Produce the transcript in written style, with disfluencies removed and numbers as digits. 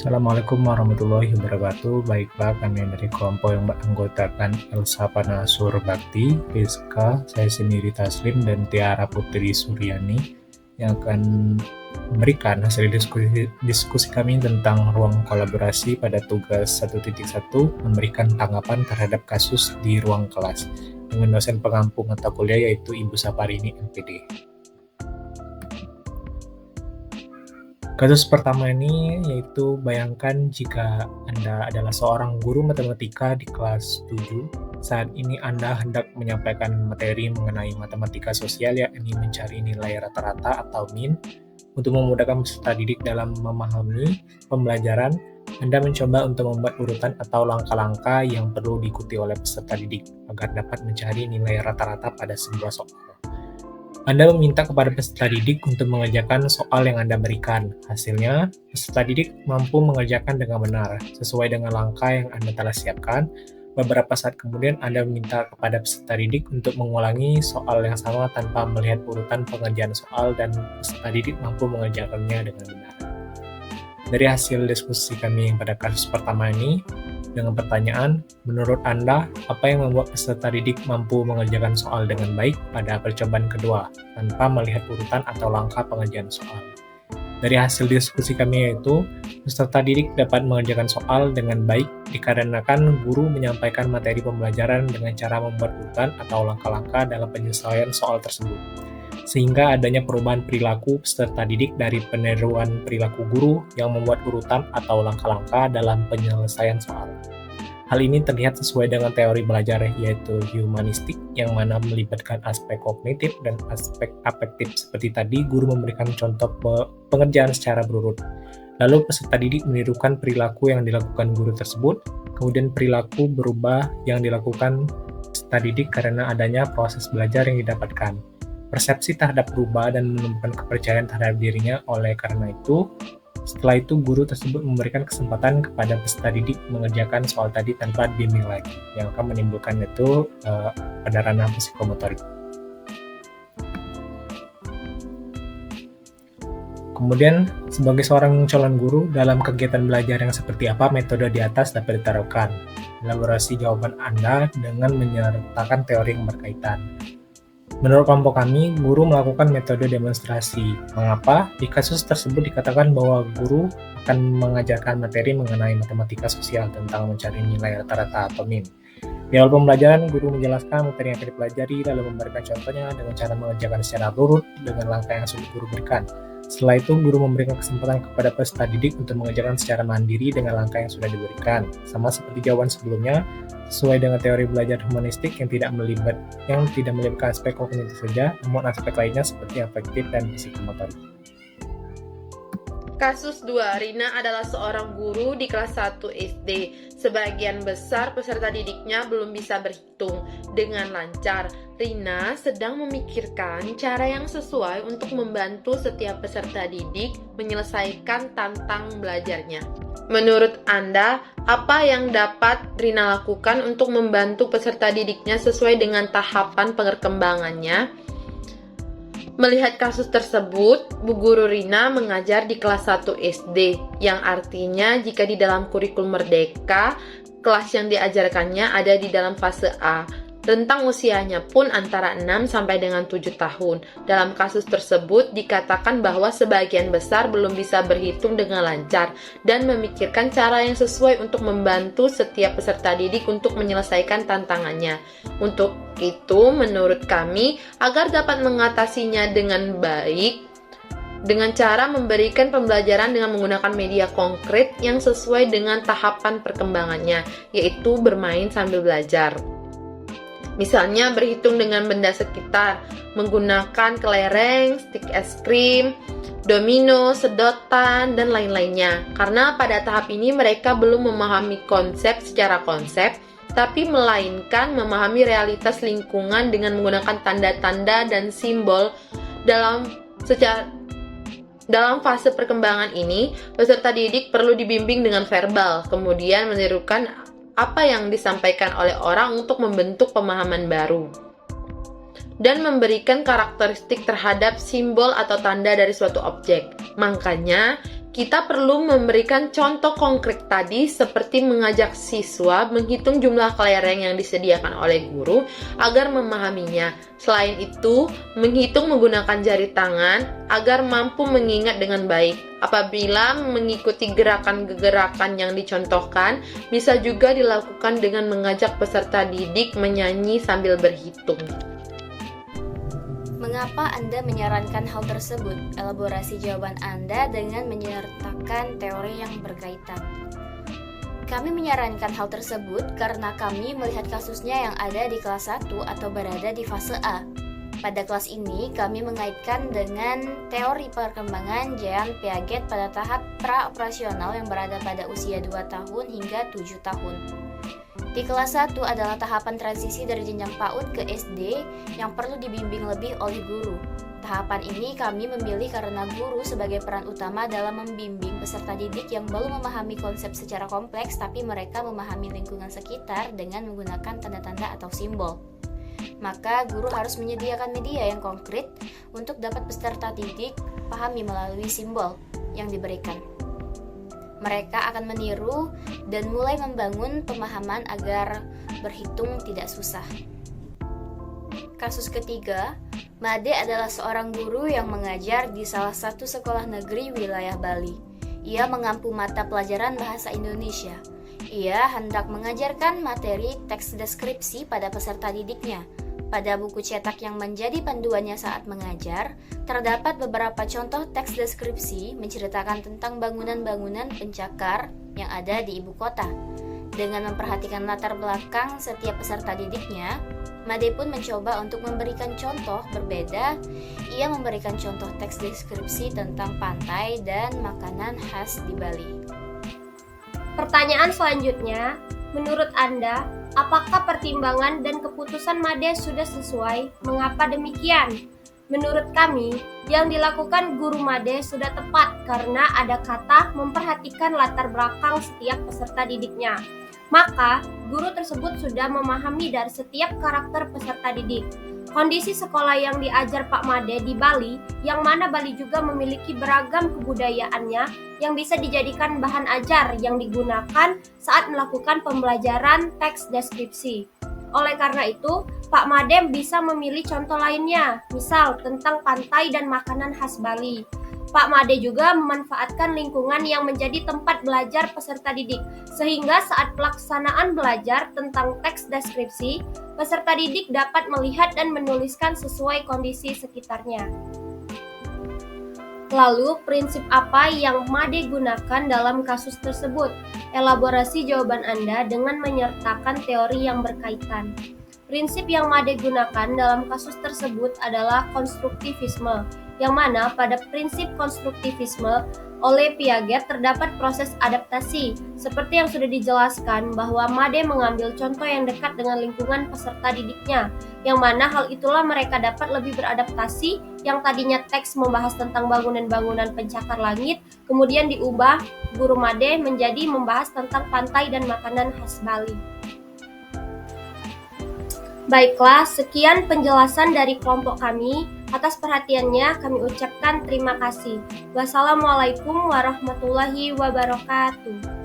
Assalamualaikum warahmatullahi wabarakatuh. Baiklah, kami dari kelompok yang beranggotakan Elsa Panasur Bakti, Rizka, saya sendiri Taslim, dan Tiara Putri Suryani yang akan memberikan hasil diskusi kami tentang ruang kolaborasi pada tugas 1.1 memberikan tanggapan terhadap kasus di ruang kelas dengan dosen pengampu mata kuliah yaitu Ibu Saparini MPD. Kasus pertama ini yaitu bayangkan jika Anda adalah seorang guru matematika di kelas 7. Saat ini Anda hendak menyampaikan materi mengenai matematika sosial yakni mencari nilai rata-rata atau min. Untuk memudahkan peserta didik dalam memahami pembelajaran, Anda mencoba untuk membuat urutan atau langkah-langkah yang perlu diikuti oleh peserta didik agar dapat mencari nilai rata-rata pada sebuah soal. Anda meminta kepada peserta didik untuk mengerjakan soal yang Anda berikan. Hasilnya, peserta didik mampu mengerjakan dengan benar, sesuai dengan langkah yang Anda telah siapkan. Beberapa saat kemudian, Anda meminta kepada peserta didik untuk mengulangi soal yang sama tanpa melihat urutan pengerjaan soal dan peserta didik mampu mengerjakannya dengan benar. Dari hasil diskusi kami pada kasus pertama ini, dengan pertanyaan, menurut Anda, apa yang membuat peserta didik mampu mengerjakan soal dengan baik pada percobaan kedua, tanpa melihat urutan atau langkah pengerjaan soal? Dari hasil diskusi kami yaitu, peserta didik dapat mengerjakan soal dengan baik dikarenakan guru menyampaikan materi pembelajaran dengan cara membuat urutan atau langkah-langkah dalam penyelesaian soal tersebut. Sehingga adanya perubahan perilaku peserta didik dari peniruan perilaku guru yang membuat urutan atau langkah-langkah dalam penyelesaian soal. Hal ini terlihat sesuai dengan teori belajar yaitu humanistik yang mana melibatkan aspek kognitif dan aspek afektif seperti tadi guru memberikan contoh pengerjaan secara berurut. Lalu peserta didik menirukan perilaku yang dilakukan guru tersebut, kemudian perilaku berubah yang dilakukan peserta didik karena adanya proses belajar yang didapatkan. Persepsi terhadap berubah dan menumbuhkan kepercayaan terhadap dirinya. Oleh karena itu, setelah itu guru tersebut memberikan kesempatan kepada peserta didik mengerjakan soal tadi tanpa bimbing lagi, yang akan menimbulkan itu pada ranah psikomotorik. Kemudian, sebagai seorang calon guru, dalam kegiatan belajar yang seperti apa metode di atas dapat diterapkan? Elaborasi jawaban Anda dengan menyertakan teori yang berkaitan. Menurut kelompok kami, guru melakukan metode demonstrasi. Mengapa? Di kasus tersebut dikatakan bahwa guru akan mengajarkan materi mengenai matematika sosial tentang mencari nilai rata-rata atau min. Di awal pembelajaran, guru menjelaskan materi yang akan dipelajari, lalu memberikan contohnya dengan cara mengerjakan secara urut dengan langkah yang sudah guru berikan. Setelah itu, guru memberikan kesempatan kepada peserta didik untuk mengerjakan secara mandiri dengan langkah yang sudah diberikan. Sama seperti jawaban sebelumnya, sesuai dengan teori belajar humanistik yang tidak melibatkan aspek kognitif saja, namun aspek lainnya seperti afektif dan psikomotorik. Kasus 2, Rina adalah seorang guru di kelas 1 SD. Sebagian besar peserta didiknya belum bisa berhitung dengan lancar. Rina sedang memikirkan cara yang sesuai untuk membantu setiap peserta didik menyelesaikan tantang belajarnya. Menurut Anda, apa yang dapat Rina lakukan untuk membantu peserta didiknya sesuai dengan tahapan perkembangannya? Melihat kasus tersebut, Bu Guru Rina mengajar di kelas 1 SD, yang artinya jika di dalam kurikulum Merdeka, kelas yang diajarkannya ada di dalam fase A. Rentang usianya pun antara 6 sampai dengan 7 tahun. Dalam kasus tersebut dikatakan bahwa sebagian besar belum bisa berhitung dengan lancar dan memikirkan cara yang sesuai untuk membantu setiap peserta didik untuk menyelesaikan tantangannya. Untuk itu, menurut kami, agar dapat mengatasinya dengan baik, dengan cara memberikan pembelajaran dengan menggunakan media konkret yang sesuai dengan tahapan perkembangannya, yaitu bermain sambil belajar. Misalnya berhitung dengan benda sekitar, menggunakan kelereng, stik es krim, domino, sedotan, dan lain-lainnya. Karena pada tahap ini mereka belum memahami konsep secara konsep, tapi melainkan memahami realitas lingkungan dengan menggunakan tanda-tanda dan simbol. Dalam fase perkembangan ini, peserta didik perlu dibimbing dengan verbal, kemudian menirukan apa yang disampaikan oleh orang untuk membentuk pemahaman baru. dan memberikan karakteristik terhadap simbol atau tanda dari suatu objek. Makanya, Kita perlu memberikan contoh konkret tadi seperti mengajak siswa menghitung jumlah kelereng yang disediakan oleh guru agar memahaminya. Selain itu, menghitung menggunakan jari tangan agar mampu mengingat dengan baik. Apabila mengikuti gerakan-gerakan yang dicontohkan, bisa juga dilakukan dengan mengajak peserta didik menyanyi sambil berhitung. Mengapa Anda menyarankan hal tersebut? Elaborasi jawaban Anda dengan menyertakan teori yang berkaitan. Kami menyarankan hal tersebut karena kami melihat kasusnya yang ada di kelas 1 atau berada di fase A. Pada kelas ini, kami mengaitkan dengan teori perkembangan Jean Piaget pada tahap pra-operasional yang berada pada usia 2 tahun hingga 7 tahun. Di kelas 1 adalah tahapan transisi dari jenjang PAUD ke SD yang perlu dibimbing lebih oleh guru. Tahapan ini kami memilih karena guru sebagai peran utama dalam membimbing peserta didik yang belum memahami konsep secara kompleks tapi mereka memahami lingkungan sekitar dengan menggunakan tanda-tanda atau simbol. Maka guru harus menyediakan media yang konkret untuk dapat peserta didik pahami melalui simbol yang diberikan. Mereka akan meniru dan mulai membangun pemahaman agar berhitung tidak susah. Kasus ketiga, Made adalah seorang guru yang mengajar di salah satu sekolah negeri wilayah Bali. Ia mengampu mata pelajaran bahasa Indonesia. Ia hendak mengajarkan materi teks deskripsi pada peserta didiknya. Pada buku cetak yang menjadi panduannya saat mengajar, terdapat beberapa contoh teks deskripsi menceritakan tentang bangunan-bangunan pencakar yang ada di ibu kota. Dengan memperhatikan latar belakang setiap peserta didiknya, Made pun mencoba untuk memberikan contoh berbeda. Ia memberikan contoh teks deskripsi tentang pantai dan makanan khas di Bali. Pertanyaan selanjutnya, menurut Anda, apakah pertimbangan dan keputusan Made sudah sesuai? Mengapa demikian? Menurut kami, yang dilakukan guru Made sudah tepat karena ada kata memperhatikan latar belakang setiap peserta didiknya. Maka, guru tersebut sudah memahami dari setiap karakter peserta didik. Kondisi sekolah yang diajar Pak Made di Bali, yang mana Bali juga memiliki beragam kebudayaannya yang bisa dijadikan bahan ajar yang digunakan saat melakukan pembelajaran teks deskripsi. Oleh karena itu, Pak Made bisa memilih contoh lainnya, misal tentang pantai dan makanan khas Bali. Pak Made juga memanfaatkan lingkungan yang menjadi tempat belajar peserta didik, sehingga saat pelaksanaan belajar tentang teks deskripsi, peserta didik dapat melihat dan menuliskan sesuai kondisi sekitarnya. Lalu, prinsip apa yang Made gunakan dalam kasus tersebut? Elaborasi jawaban Anda dengan menyertakan teori yang berkaitan. Prinsip yang Made gunakan dalam kasus tersebut adalah konstruktivisme, yang mana pada prinsip konstruktivisme oleh Piaget terdapat proses adaptasi, seperti yang sudah dijelaskan bahwa Made mengambil contoh yang dekat dengan lingkungan peserta didiknya, yang mana hal itulah mereka dapat lebih beradaptasi. Yang tadinya teks membahas tentang bangunan-bangunan pencakar langit, kemudian diubah guru Made menjadi membahas tentang pantai dan makanan khas Bali. Baiklah, sekian penjelasan dari kelompok kami. Atas perhatiannya kami ucapkan terima kasih. Wassalamualaikum warahmatullahi wabarakatuh.